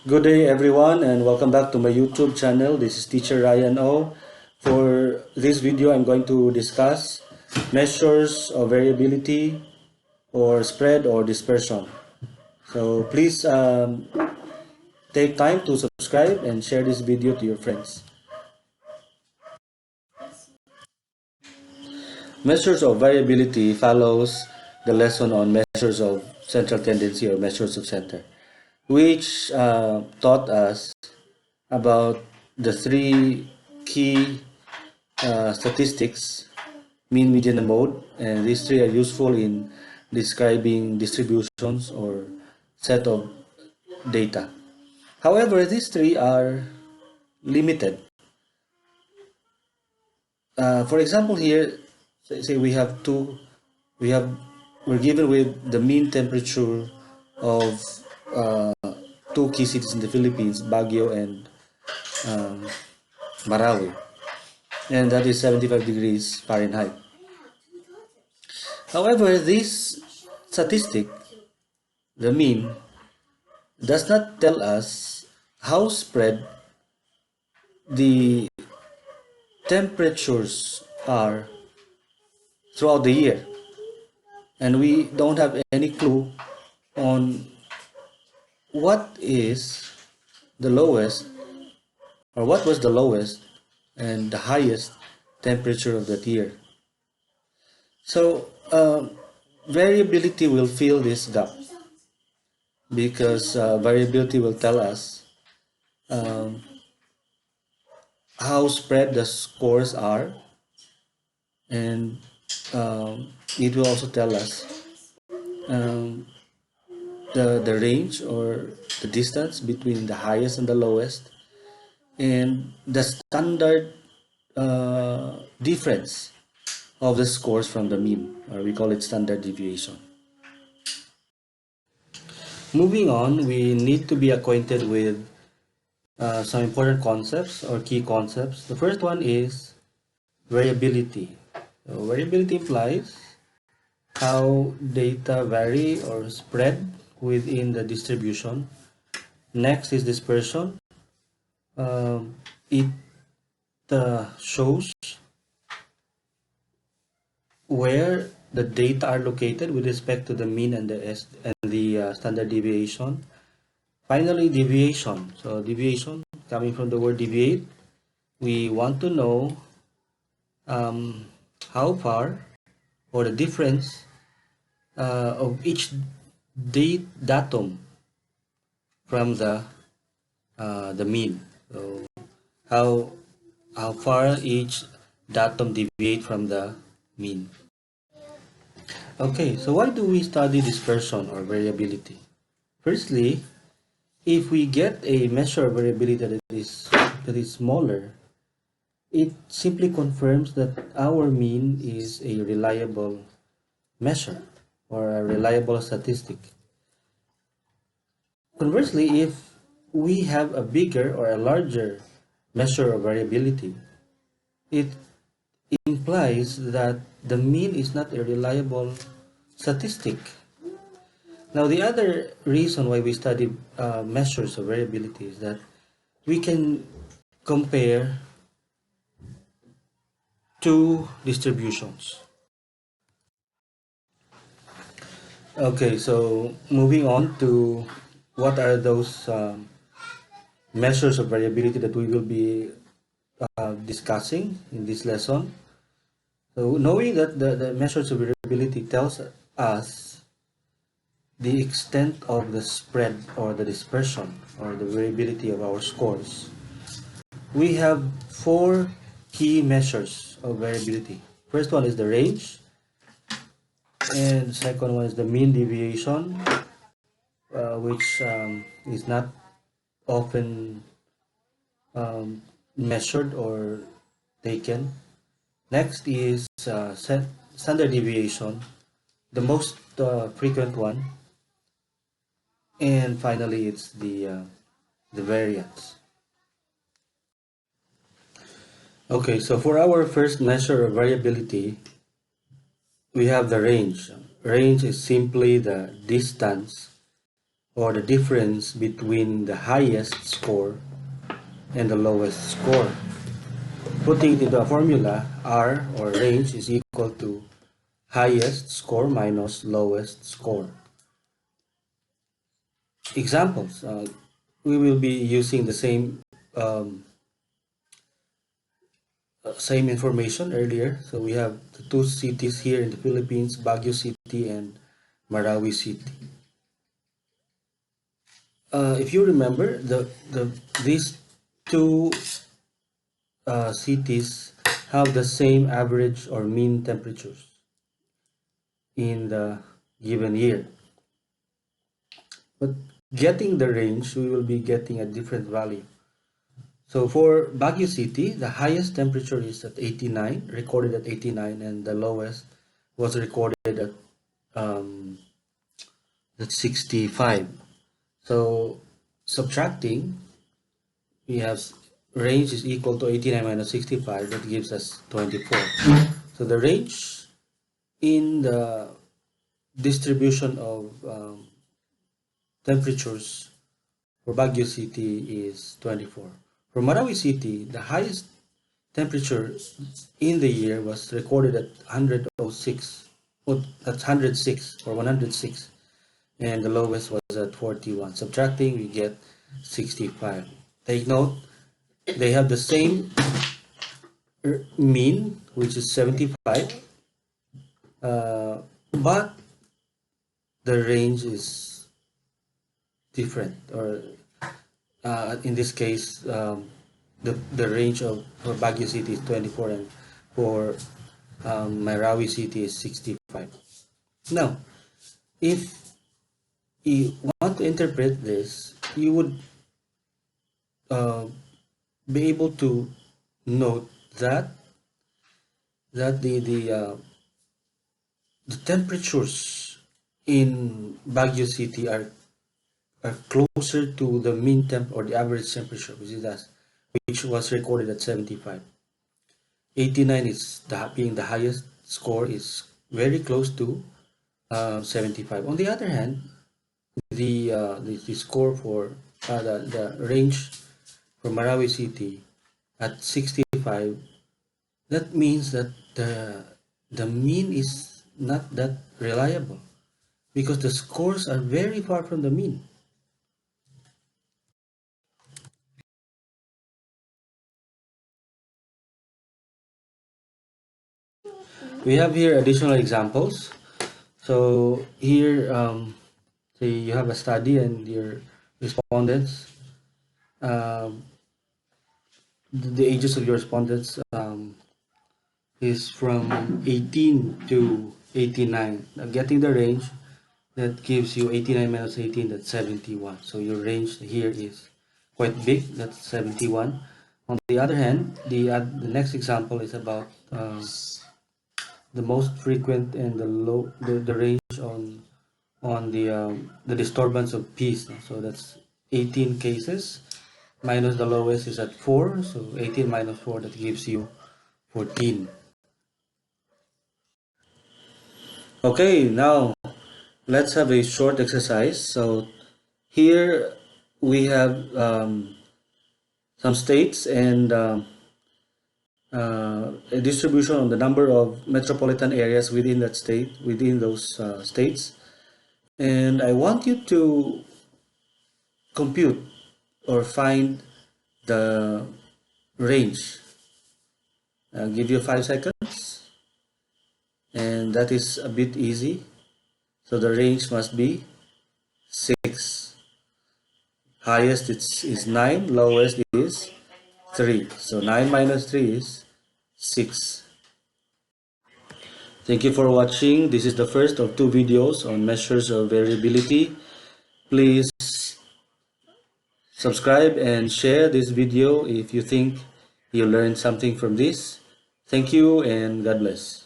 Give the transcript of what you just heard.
Good day everyone and welcome back to my YouTube channel. This is Teacher Ryan O. For this video I'm going to discuss measures of variability or spread or dispersion. So please take time to subscribe and share this video to your friends. Measures of variability follows the lesson on measures of central tendency or measures of center, which taught us about the three key statistics: mean, median, and mode, and these three are useful in describing distributions or set of data. However, these three are limited. For example, here, say we have we're given with the mean temperature of uh, two key cities in the Philippines, Baguio and um, Marawi, and that is 75 degrees Fahrenheit. However, this statistic, the mean, does not tell us how spread the temperatures are throughout the year, and we don't have any clue on what is the lowest or what was the lowest and the highest temperature of that year. So variability will fill this gap because variability will tell us um, how spread the scores are, and it will also tell us um, the range or the distance between the highest and the lowest, and the standard difference of the scores from the mean, or we call it standard deviation. Moving on, we need to be acquainted with some important concepts or key concepts. The first one is variability. So variability implies how data vary or spread within the distribution. Next is dispersion. It shows where the data are located with respect to the mean and the standard deviation. Finally, deviation. So deviation, coming from the word deviate, we want to know how far or the difference of each datum from the mean. So how far each datum deviate from the mean. Okay, so why do we study dispersion or variability? Firstly, if we get a measure of variability that is smaller, it simply confirms that our mean is a reliable measure or a reliable statistic. Conversely, if we have a bigger or a larger measure of variability, it implies that the mean is not a reliable statistic. Now, the other reason why we study measures of variability is that we can compare two distributions. Okay, so moving on to what are those measures of variability that we will be discussing in this lesson. So knowing that the measures of variability tells us the extent of the spread or the dispersion or the variability of our scores, we have four key measures of variability. First one is the range, and the second one is the mean deviation, which is not often measured or taken. Next is standard deviation, the most frequent one, and finally it's the variance. Okay, so for our first measure of variability, we have the range. Range is simply the distance or the difference between the highest score and the lowest score. Putting it into a formula, R or range is equal to highest score minus lowest score. Examples, we will be using the same information earlier. So we have the two cities here in the Philippines, Baguio City and Marawi City. If you remember, these two cities have the same average or mean temperatures in the given year. But getting the range, we will be getting a different value. So for Baguio City, the highest temperature is at 89, recorded at 89, and the lowest was recorded at 65. So subtracting, we have range is equal to 89 minus 65, that gives us 24. So the range in the distribution of temperatures for Baguio City is 24. For Marawi City, the highest temperature in the year was recorded at 106, that's 106 or 106, and the lowest was at 41. Subtracting, we get 65. Take note, they have the same mean, which is 75, but the range is different, or in this case, the range for Baguio City is 24, and for Marawi City is 65. Now, if you want to interpret this, you would be able to note that the temperatures in Baguio City are closer to the mean temp or the average temperature, which was recorded at 75. 89 is being the highest score, is very close to 75. On the other hand, the score for the range for Marawi City at 65, that means that the mean is not that reliable because the scores are very far from the mean. We have here additional examples. So here, say you have a study and your respondents, the ages of your respondents is from 18 to 89. Now getting the range, that gives you 89 minus 18, that's 71. So your range here is quite big, that's 71. On the other hand, the next example is about the most frequent and the range on the disturbance of peace. So that's 18 cases minus the lowest is at 4. So 18 minus 4, that gives you 14. Okay, now let's have a short exercise. So here we have some states and a distribution on the number of metropolitan areas within that state, within those states. And I want you to compute or find the range. I'll give you 5 seconds, and that is a bit easy. So the range must be 6. Highest is 9, lowest is 3. So 9 minus 3 is 6. Thank you for watching. This is the first of 2 videos on measures of variability. Please subscribe and share this video if you think you learned something from this. Thank you and God bless.